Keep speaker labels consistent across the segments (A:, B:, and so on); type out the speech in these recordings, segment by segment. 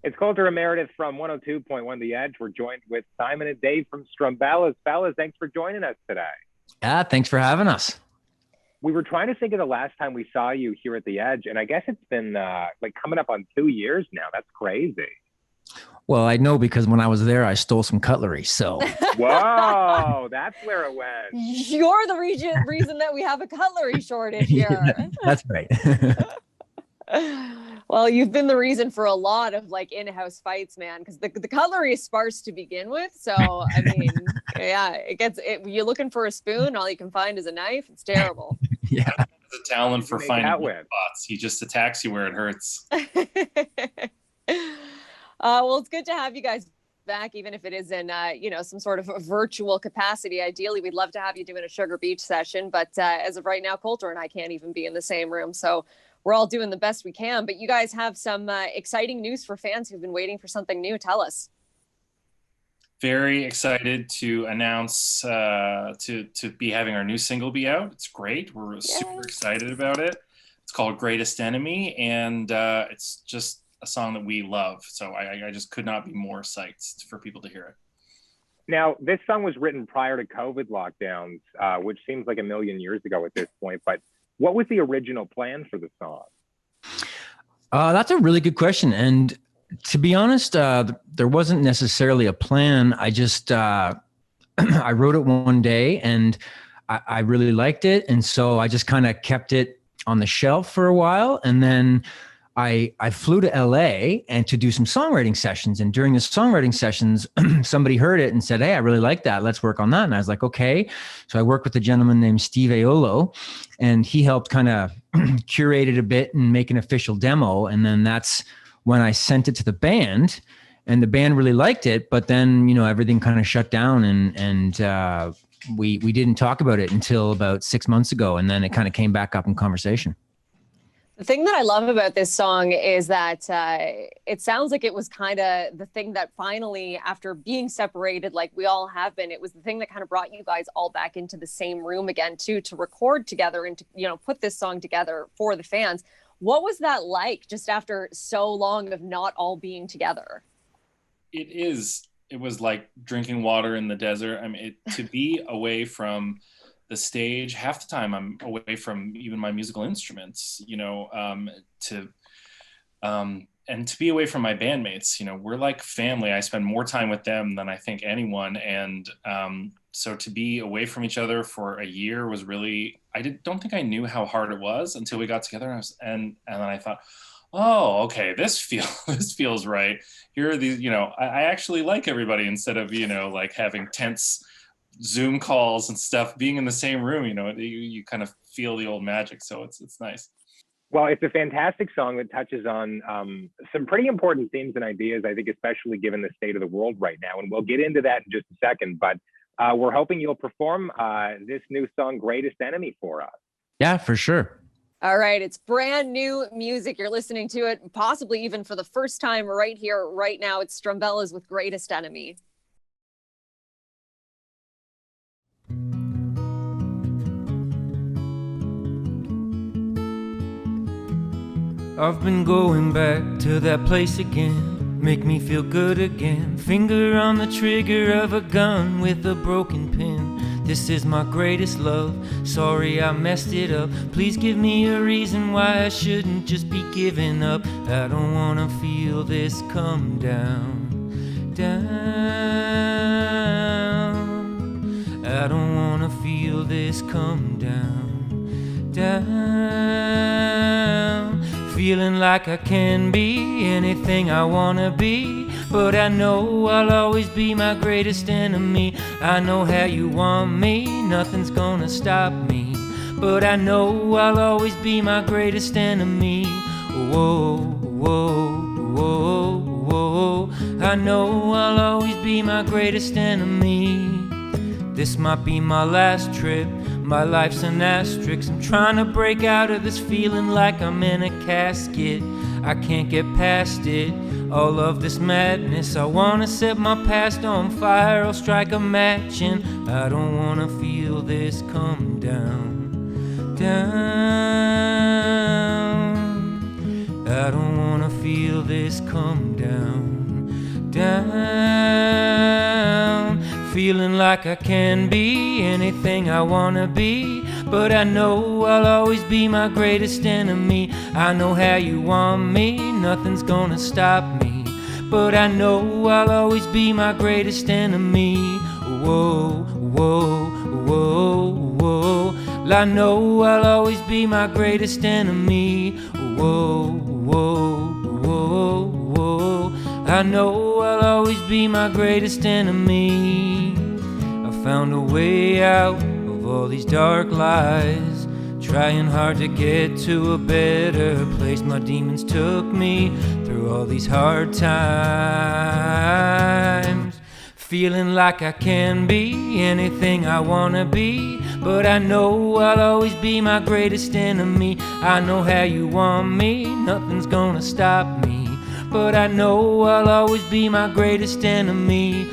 A: It's Coulter and Meredith from 102.1 The Edge. We're joined with Simon and Dave from Strumbellas. Fellas, thanks for joining us today.
B: Thanks for having us.
A: We were trying to think of the last time we saw you here at The Edge, and I guess it's been like coming up on 2 years now. That's crazy.
B: Well, I know because when I was there, I stole some cutlery, so.
A: Whoa, that's where it went.
C: You're the reason that we have a cutlery shortage here.
B: That's right.
C: Well, you've been the reason for a lot of like in-house fights, man, because the cutlery is sparse to begin with. So, I mean, yeah, you're looking for a spoon, all you can find is a knife. It's terrible.
B: Yeah.
D: He has a talent for finding spots. He just attacks you where it hurts.
C: Well, it's good to have you guys back, even if it is in, some sort of a virtual capacity. Ideally, we'd love to have you doing a Sugar Beach session, but as of right now, Coulter and I can't even be in the same room. So we're all doing the best we can. But you guys have some exciting news for fans who've been waiting for something new. Tell us.
D: Very excited to announce to be having our new single be out. It's great. We're super excited about it. It's called Greatest Enemy, and it's just a song that we love. So I just could not be more psyched for people to hear it.
A: Now, this song was written prior to COVID lockdowns, which seems like a million years ago at this point. But what was the original plan for the song?
B: That's a really good question. And to be honest, there wasn't necessarily a plan. I just, I wrote it one day and I really liked it. And so I just kind of kept it on the shelf for a while. And then I flew to LA and to do some songwriting sessions. And during the songwriting sessions, somebody heard it and said, "Hey, I really like that. Let's work on that." And I was like, okay. So I worked with a gentleman named Steve Aiolo, and he helped kind of curate it a bit and make an official demo. And then that's when I sent it to the band, and the band really liked it. But then, everything kind of shut down, and we didn't talk about it until about 6 months ago. And then it kind of came back up in conversation.
C: The thing that I love about this song is that it sounds like it was kind of the thing that finally, after being separated, like we all have been, it was the thing that kind of brought you guys all back into the same room again, too, to record together and to, put this song together for the fans. What was that like just after so long of not all being together?
D: It was like drinking water in the desert. I mean, to be away from the stage, half the time I'm away from even my musical instruments, and to be away from my bandmates, we're like family. I spend more time with them than I think anyone. And so to be away from each other for a year was really, don't think I knew how hard it was until we got together. And then I thought, oh, okay, this feels right. Here are these, I actually like everybody instead of, like having tense Zoom calls and stuff. Being in the same room, you kind of feel the old magic. So it's nice.
A: Well, it's a fantastic song that touches on some pretty important themes and ideas, I think, especially given the state of the world right now. And we'll get into that in just a second. But we're hoping you'll perform this new song, Greatest Enemy, for us.
B: Yeah, for sure.
C: All right. It's brand new music. You're listening to it possibly even for the first time right here, right now. It's Strumbellas with Greatest Enemy.
E: I've been going back to that place again, make me feel good again. Finger on the trigger of a gun with a broken pin. This is my greatest love, sorry I messed it up. Please give me a reason why I shouldn't just be giving up. I don't wanna feel this come down, down. I don't wanna feel this come down, down. Feeling like I can be anything I wanna be, but I know I'll always be my greatest enemy. I know how you want me, nothing's gonna stop me, but I know I'll always be my greatest enemy. Whoa, whoa, whoa, whoa. I know I'll always be my greatest enemy. This might be my last trip, my life's an asterisk. I'm trying to break out of this feeling like I'm in a casket. I can't get past it, all of this madness. I wanna set my past on fire, I'll strike a match, and I don't wanna feel this come down, down. I don't wanna feel feel this come down, down. Feeling like I can be anything I wanna be, but I know I'll always be my greatest enemy. I know how you want me, nothing's gonna stop me, but I know I'll always be my greatest enemy. Whoa, whoa, whoa, whoa. I know I'll always be my greatest enemy. Whoa, whoa, whoa, whoa. I know I'll always be my greatest enemy. I found a way out of all these dark lies, trying hard to get to a better place. My demons took me through all these hard times. Feeling like I can be anything I wanna be, but I know I'll always be my greatest enemy. I know how you want me, nothing's gonna stop me, but I know I'll always be my greatest enemy.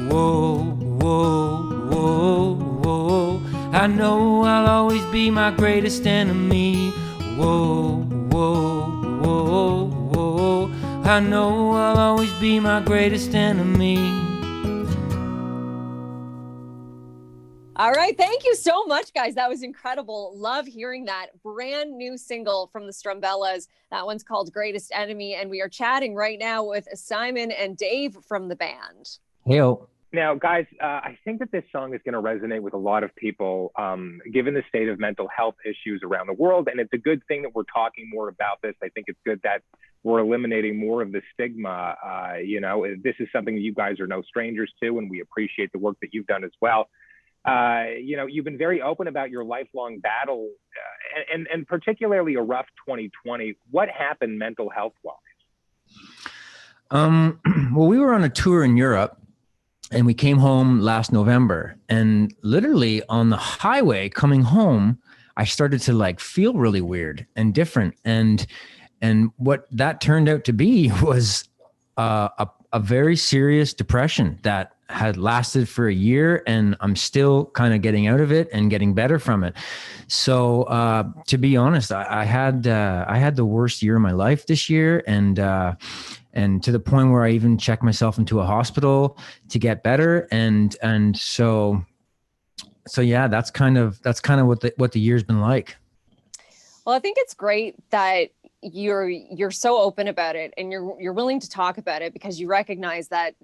E: Whoa, whoa, whoa, whoa. I know I'll always be my greatest enemy. Whoa, whoa, whoa, whoa. I know I'll always be my greatest enemy.
C: All right. Thank you so much, guys. That was incredible. Love hearing that. Brand new single from the Strumbellas. That one's called Greatest Enemy. And we are chatting right now with Simon and Dave from the band.
B: Heyo.
A: Now, guys, I think that this song is going to resonate with a lot of people, given the state of mental health issues around the world. And it's a good thing that we're talking more about this. I think it's good that we're eliminating more of the stigma. This is something that you guys are no strangers to, and we appreciate the work that you've done as well. You've been very open about your lifelong battle, and particularly a rough 2020. What happened mental health-wise?
B: Well, we were on a tour in Europe, and we came home last November, and literally on the highway coming home, I started to feel really weird and different. And what that turned out to be was a very serious depression that had lasted for a year, and I'm still kind of getting out of it and getting better from it. So to be honest, I had the worst year of my life this year, and to the point where I even checked myself into a hospital to get better. And so yeah, that's kind of what the year's been like.
C: Well, I think it's great that you're so open about it, and you're willing to talk about it, because you recognize that,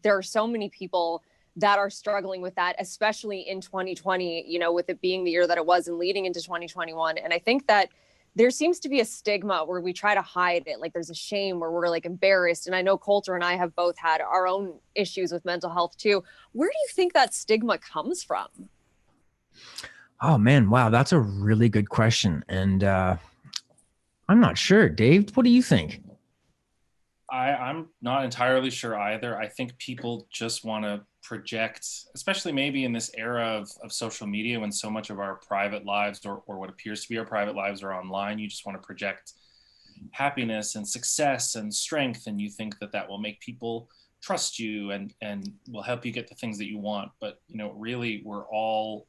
C: there are so many people that are struggling with that, especially in 2020, with it being the year that it was and leading into 2021. And I think that there seems to be a stigma where we try to hide it. Like there's a shame where we're embarrassed. And I know Coulter and I have both had our own issues with mental health too. Where do you think that stigma comes from?
B: Oh man, wow, that's a really good question. And I'm not sure. Dave, what do you think?
D: I'm not entirely sure either. I think people just want to project, especially maybe in this era of social media, when so much of our private lives or what appears to be our private lives are online. You just want to project happiness and success and strength, and you think that will make people trust you and will help you get the things that you want. But really, we're all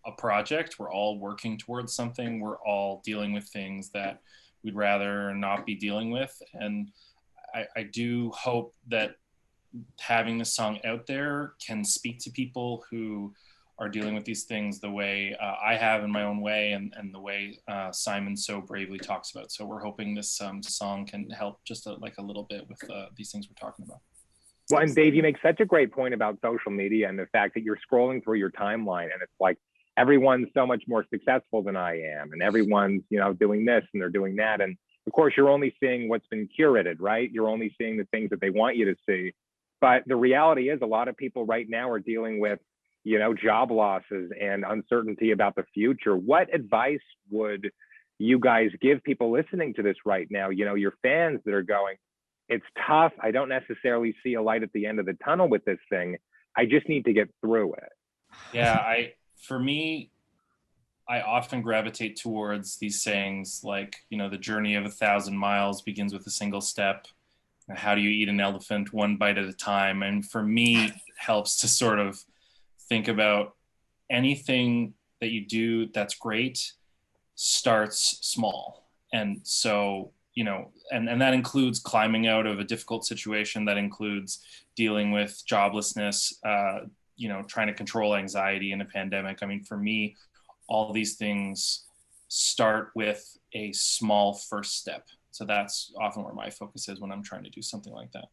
D: a project. We're all working towards something. We're all dealing with things that we'd rather not be dealing with. And I do hope that having this song out there can speak to people who are dealing with these things the way I have in my own way, and the way Simon so bravely talks about. So we're hoping this song can help just a little bit with these things we're talking about.
A: Well, and Dave, you make such a great point about social media and the fact that you're scrolling through your timeline, and it's like everyone's so much more successful than I am, and everyone's doing this and they're doing that, and of course you're only seeing what's been curated, right? You're only seeing the things that they want you to see. But the reality is, a lot of people right now are dealing with job losses and uncertainty about the future. What advice would you guys give people listening to this right now? Your fans that are going, it's tough, I don't necessarily see a light at the end of the tunnel with this thing, I just need to get through it.
D: Yeah, for me, I often gravitate towards these sayings like, the journey of 1,000 miles begins with a single step. How do you eat an elephant? One bite at a time. And for me, it helps to sort of think about anything that you do that's great starts small. And so, you know, and that includes climbing out of a difficult situation, that includes dealing with joblessness, you know, trying to control anxiety in a pandemic. I mean, for me, all these things start with a small first step. So that's often where my focus is when I'm trying to do something like that.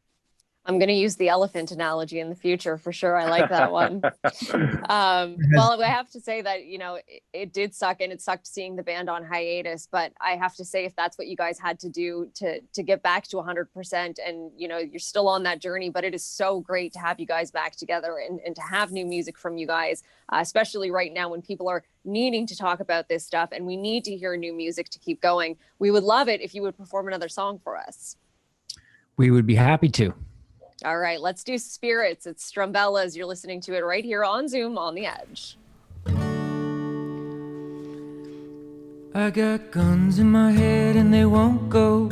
C: I'm going to use the elephant analogy in the future for sure. I like that one. Well, I have to say that, you know, it did suck, and it sucked seeing the band on hiatus, but I have to say, if that's what you guys had to do to get back to 100%, and, you know, you're still on that journey, but it is so great to have you guys back together and to have new music from you guys, especially right now when people are needing to talk about this stuff and we need to hear new music to keep going. We would love it if you would perform another song for us.
B: We would be happy to.
C: All right, let's do Spirits. It's Strumbellas. You're listening to it right here on Zoom on the Edge.
E: I got guns in my head and they won't go.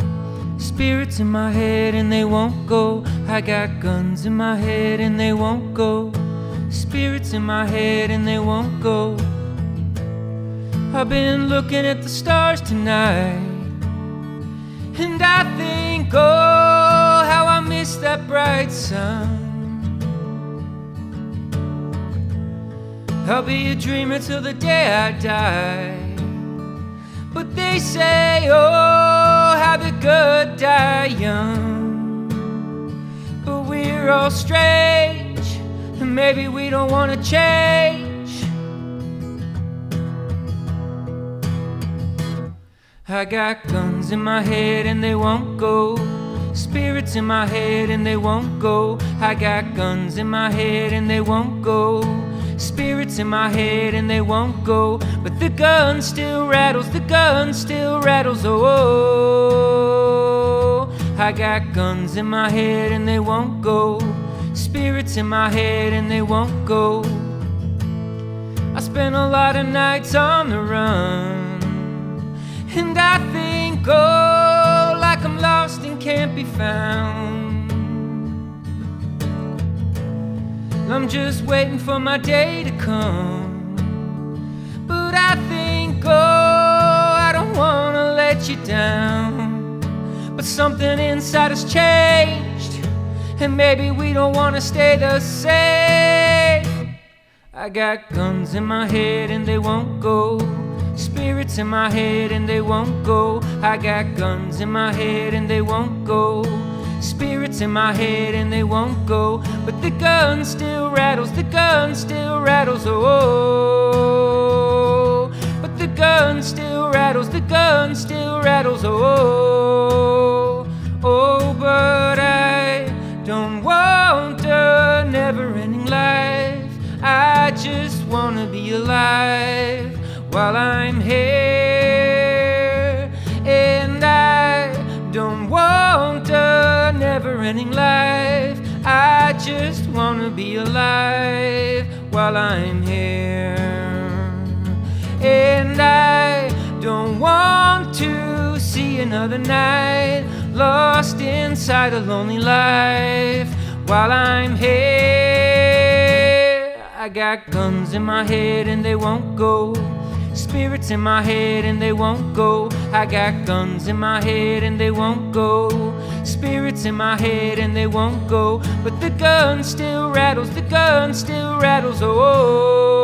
E: Spirits in my head and they won't go. I got guns in my head and they won't go. Spirits in my head and they won't go. I've been looking at the stars tonight, and I think, oh, how I miss that bright sun. I'll be a dreamer till the day I die, but they say, oh, how the good die young. But we're all strange, and maybe we don't want to change. I got guns in my head and they won't go. Spirits in my head and they won't go. I got guns in my head and they won't go. Spirits in my head and they won't go. But the gun still rattles, the gun still rattles, oh, oh, oh. I got guns in my head and they won't go. Spirits in my head and they won't go. I spent a lot of nights on the run, and I think, oh, like I'm lost and can't be found. I'm just waiting for my day to come, but I think, oh, I don't wanna let you down. But something inside has changed, and maybe we don't wanna stay the same. I got guns in my head and they won't go. Spirits in my head and they won't go. I got guns in my head and they won't go. Spirits in my head and they won't go. But the gun still rattles, the gun still rattles, oh, oh, oh. But the gun still rattles, the gun still rattles, oh, oh, oh. But I don't want a never-ending life. I just wanna be alive while I'm here, and I don't want a never-ending life. I just wanna be alive while I'm here, and I don't want to see another night lost inside a lonely life while I'm here. I got guns in my head and they won't go. Spirits in my head and they won't go. I got guns in my head and they won't go. Spirits in my head and they won't go. But the gun still rattles, the gun still rattles, oh, oh,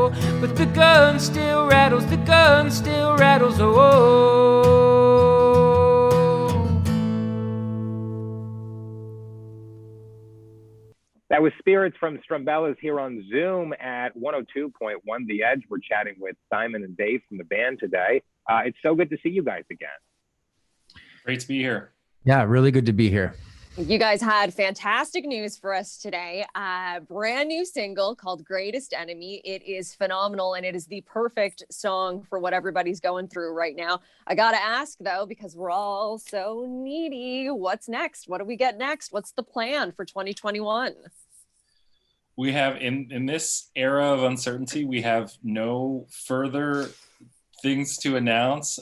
E: oh. But the gun still rattles, the gun still rattles, oh, oh, oh.
A: That was Spirits from Strumbellas here on Zoom at 102.1 The Edge. We're chatting with Simon and Dave from the band today. It's so good to see you guys again.
D: Great to be here.
B: Yeah, really good to be here.
C: You guys had fantastic news for us today. A brand new single called Greatest Enemy. It is phenomenal, and it is the perfect song for what everybody's going through right now. I got to ask, though, because we're all so needy, what's next? What do we get next? What's the plan for 2021?
D: We have, in this era of uncertainty, we have no further things to announce.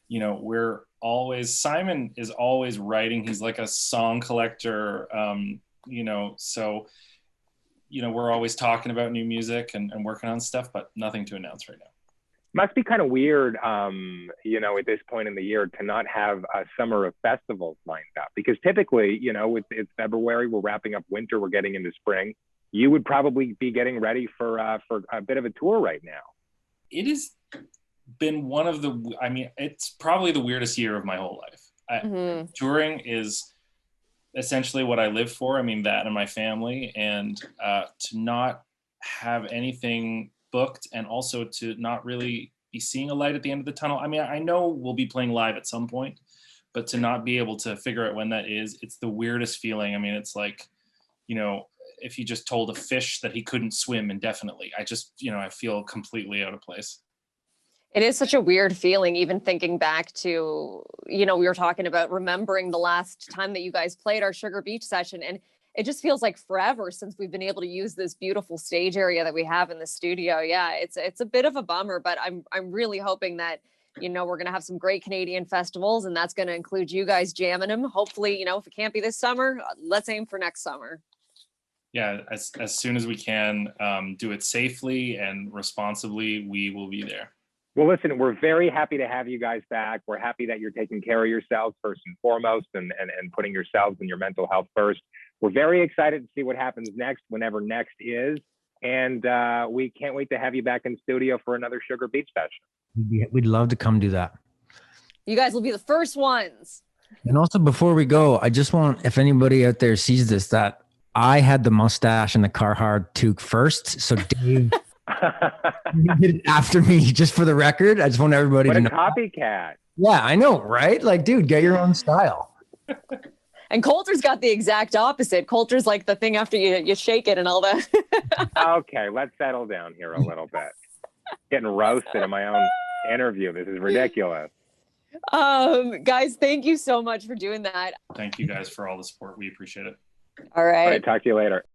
D: You know, Simon is always writing. He's like a song collector, you know, so, you know, we're always talking about new music and working on stuff, but nothing to announce right now.
A: Must be kind of weird, you know, at this point in the year to not have a summer of festivals lined up, because typically, you know, it's February, we're wrapping up winter, we're getting into spring. You would probably be getting ready for a bit of a tour right now.
D: It has been one of the, I mean, it's probably the weirdest year of my whole life. Touring is essentially what I live for. I mean, that and my family, and to not have anything booked, and also to not really be seeing a light at the end of the tunnel. I mean, I know we'll be playing live at some point, but to not be able to figure out when that is, it's the weirdest feeling. I mean, it's like, you know, if you just told a fish that he couldn't swim indefinitely, I just, you know, I feel completely out of place.
C: It is such a weird feeling, even thinking back to, you know, we were talking about remembering the last time that you guys played our Sugar Beach session. And it just feels like forever since we've been able to use this beautiful stage area that we have in the studio. Yeah, it's a bit of a bummer, but I'm really hoping that, you know, we're going to have some great Canadian festivals, and that's going to include you guys jamming them. Hopefully, you know, if it can't be this summer, let's aim for next summer.
D: Yeah, as soon as we can, do it safely and responsibly, we will be there.
A: Well, listen, we're very happy to have you guys back. We're happy that you're taking care of yourselves first and foremost, and putting yourselves and your mental health first. We're very excited to see what happens next, whenever next is. And we can't wait to have you back in studio for another Sugar Beach session.
B: We'd love to come do that.
C: You guys will be the first ones.
B: And also, before we go, I just want, if anybody out there sees this, that I had the mustache and the Carhartt toque first. So Dave did it after me, just for the record. I just want everybody to know.
A: What a copycat.
B: Yeah, I know, right? Like, dude, get your own style.
C: And Coulter's got the exact opposite. Coulter's like the thing after you shake it and all that.
A: Okay, let's settle down here a little bit. Getting roasted in my own interview. This is ridiculous.
C: Guys, thank you so much for doing that.
D: Thank you guys for all the support. We appreciate it.
C: All right.
A: All right, talk to you later.